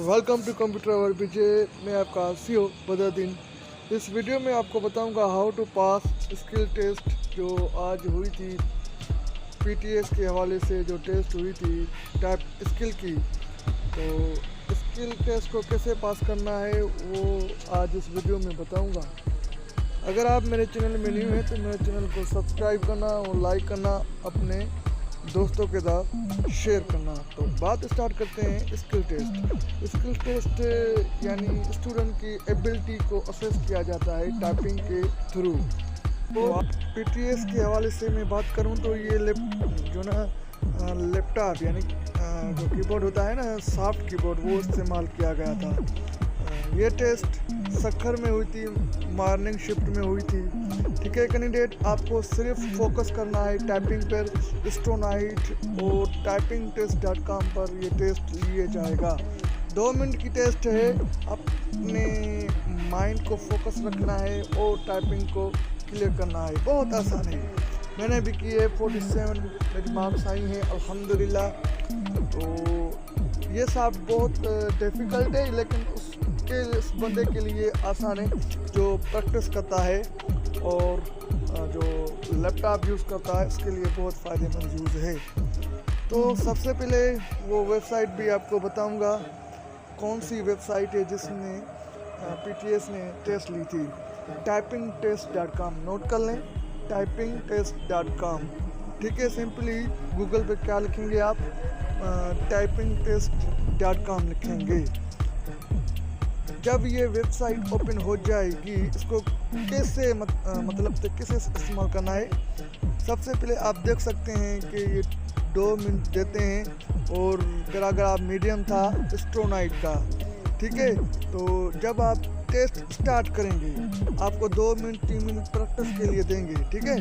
Welcome to computer अवर पीछे मैं आपका सीओ बदरुद्दीन। इस वीडियो में आपको बताऊंगा how to pass skill test जो आज हुई थी। पीटीएस के हवाले से जो टेस्ट हुई थी टाइप स्किल की, तो स्किल टेस्ट को कैसे पास करना है वो आज इस वीडियो में बताऊंगा। अगर आप मेरे चैनल में न्यू हैं तो मेरे चैनल को सब्सक्राइब करना और लाइक करना, अपने दोस्तों के साथ शेयर करना। तो बात स्टार्ट करते हैं स्किल टेस्ट। स्किल टेस्ट यानी स्टूडेंट की एबिलिटी को असेस किया जाता है टाइपिंग के थ्रू। तो पीटीएस के हवाले से मैं बात करूं तो ये लैपटॉप यानी जो कीबोर्ड होता है ना, सॉफ्ट कीबोर्ड, वो इस्तेमाल किया गया था। ये टेस्ट सक्खर में हुई थी, मॉर्निंग शिफ्ट में हुई थी। ठीक है कैंडिडेट, आपको सिर्फ फोकस करना है टाइपिंग पर। स्टोनाइट और typingtest.com पर ये टेस्ट लिया जाएगा। 2 मिनट की टेस्ट है। अपने माइंड को फोकस रखना है और टाइपिंग को क्लियर करना है। बहुत आसान है, मैंने भी की है। 47 मेरी मार्क्स आई हैं अल्हम्दुलिल्लाह। तो ये सब बहुत डिफ़िकल्ट है, लेकिन उस बंदे के लिए आसान है जो प्रैक्टिस करता है और जो लैपटॉप यूज़ करता है, इसके लिए बहुत फ़ायदेमंद यूज़ है। तो सबसे पहले वो वेबसाइट भी आपको बताऊंगा कौन सी वेबसाइट है जिसने पीटीएस ने टेस्ट ली थी। typingtest.com नोट कर लें, typingtest.com। ठीक है, सिंपली गूगल पे क्या लिखेंगे आप, typingtest.com लिखेंगे। जब ये वेबसाइट ओपन हो जाएगी, इसको कैसे मतलब कैसे इस्तेमाल करना है। सबसे पहले आप देख सकते हैं कि ये 2 मिनट देते हैं और फिर अगर आप मीडियम था स्टोनाइट का। ठीक है, तो जब आप टेस्ट स्टार्ट करेंगे आपको 2 मिनट 3 मिनट प्रैक्टिस के लिए देंगे। ठीक है,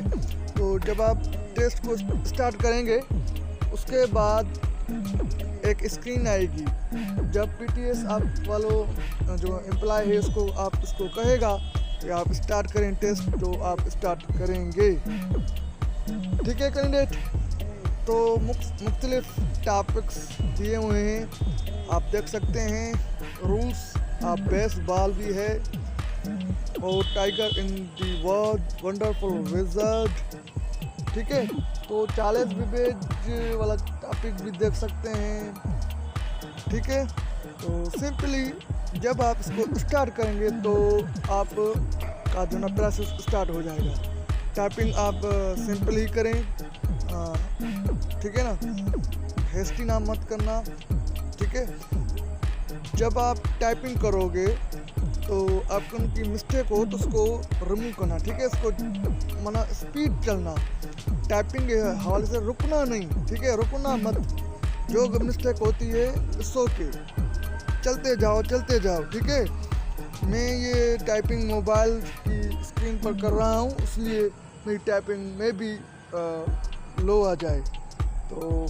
तो जब आप टेस्ट को स्टार्ट करेंगे उसके बाद एक स्क्रीन आएगी। जब पीटीएस आप वालों जो एम्प्लॉय है इसको कहेगा कि आप स्टार्ट करें टेस्ट, तो आप स्टार्ट करेंगे। ठीक है कैंडिडेट, तो मुख्तलिफ टॉपिक्स दिए हुए हैं, आप देख सकते हैं। रूल्स आप बेसबॉल भी है और tiger in the world wonderful wizard. ठीक है, तो 40 विवेज वाला टॉपिक भी देख सकते हैं। ठीक है, तो सिंपली जब आप इसको स्टार्ट करेंगे तो आप का जो ना प्रोसेस स्टार्ट हो जाएगा। टाइपिंग आप सिंपल ही करें, ठीक है ना, हेस्टी ना मत करना। ठीक है, जब आप टाइपिंग करोगे तो आपको उनकी मिस्टेक हो तो उसको रिमूव करना। ठीक है, इसको माना स्पीड चलना, टाइपिंग के हवाले से रुकना नहीं। ठीक है, रुकना मत, जो मिस्टेक होती है सो के चलते जाओ। ठीक है, मैं ये टाइपिंग मोबाइल की स्क्रीन पर कर रहा हूँ, इसलिए मेरी टाइपिंग में भी लो आ जाए। तो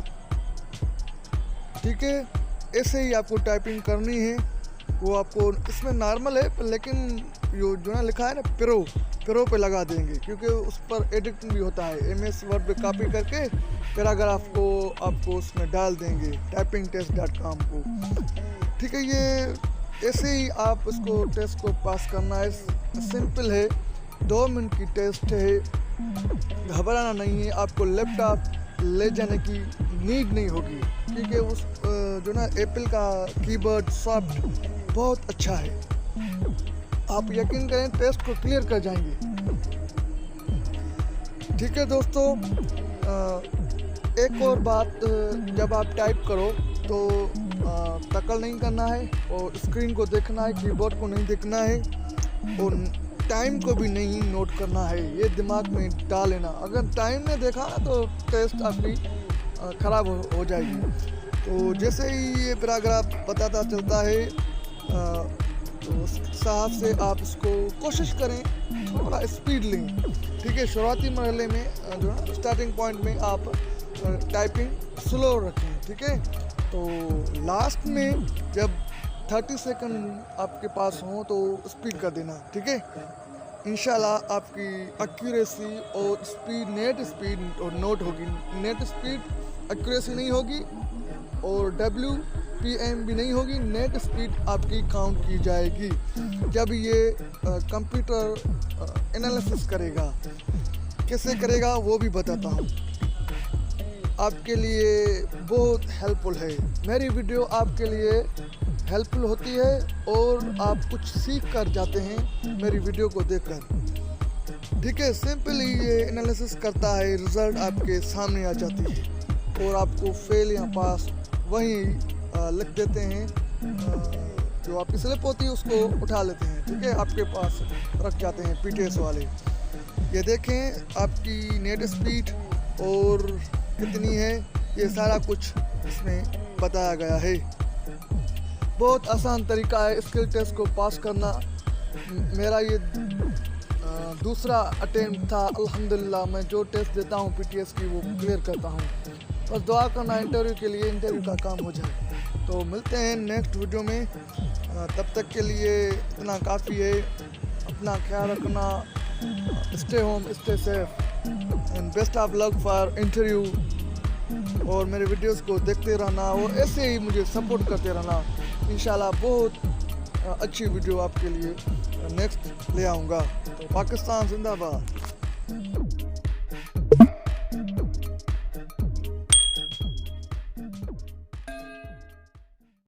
ठीक है, ऐसे ही आपको टाइपिंग करनी है। वो आपको इसमें नॉर्मल है, लेकिन जो ना लिखा है ना प्रो पे लगा देंगे, क्योंकि उस पर एडिटिंग भी होता है। MS वर्ड पे कॉपी करके फिर अगर आपको उसमें डाल देंगे typingtest.com को। ठीक है, ये ऐसे ही आप इसको टेस्ट को पास करना है। सिंपल है, 2 मिनट की टेस्ट है, घबराना नहीं है। आपको लैपटॉप ले जाने की नीड नहीं होगी, क्योंकि उस जो ना एप्पल का कीबोर्ड सॉफ्ट बहुत अच्छा है। आप यकीन करें टेस्ट को क्लियर कर जाएंगे। ठीक है दोस्तों, एक और बात, जब आप टाइप करो तो टकल नहीं करना है और स्क्रीन को देखना है, कीबोर्ड को नहीं देखना है और टाइम को भी नहीं नोट करना है। ये दिमाग में डाल लेना। अगर टाइम ने देखा तो टेस्ट आपकी ख़राब हो जाएगी। तो जैसे ही ये पैराग्राफ बताता चलता है तो उस हिसाब से आप इसको कोशिश करें, थोड़ा स्पीड लें। ठीक है, शुरुआती मरहले में जो है स्टार्टिंग पॉइंट में आप टाइपिंग स्लो रखें। ठीक है, तो लास्ट में जब 30 सेकंड आपके पास हो तो स्पीड कर देना। ठीक है, इंशाल्लाह आपकी एक्यूरेसी और स्पीड, नेट स्पीड और नोट होगी। नेट स्पीड एक्यूरेसी नहीं होगी और W PM भी नहीं होगी, नेट स्पीड आपकी काउंट की जाएगी जब ये कंप्यूटर एनालिसिस करेगा। कैसे करेगा वो भी बताता हूँ, आपके लिए बहुत हेल्पफुल है। मेरी वीडियो आपके लिए हेल्पफुल होती है और आप कुछ सीख कर जाते हैं मेरी वीडियो को देखकर। ठीक है, सिंपली ये एनालिसिस करता है, रिज़ल्ट आपके सामने आ जाती है और आपको फेल या पास वहीं लिख देते हैं। जो आपकी स्लिप होती है उसको उठा लेते हैं, ठीक है, आपके पास रख जाते हैं PTS वाले। ये देखें आपकी नेट स्पीड और कितनी है, ये सारा कुछ इसमें बताया गया है। बहुत आसान तरीका है स्किल टेस्ट को पास करना। मेरा ये दूसरा अटेम्प्ट था। अल्हम्दुलिल्लाह मैं जो टेस्ट देता हूँ PTS की वो क्लियर करता हूँ। बस दुआ करना इंटरव्यू के लिए, इंटरव्यू का काम हो जाए। तो मिलते हैं नेक्स्ट वीडियो में, तब तक के लिए इतना काफ़ी है। अपना ख्याल रखना, stay home, stay safe and best of luck for interview. और मेरे वीडियोस को देखते रहना और ऐसे ही मुझे सपोर्ट करते रहना। इंशाल्लाह बहुत अच्छी वीडियो आपके लिए नेक्स्ट ले आऊँगा। तो पाकिस्तान जिंदाबाद।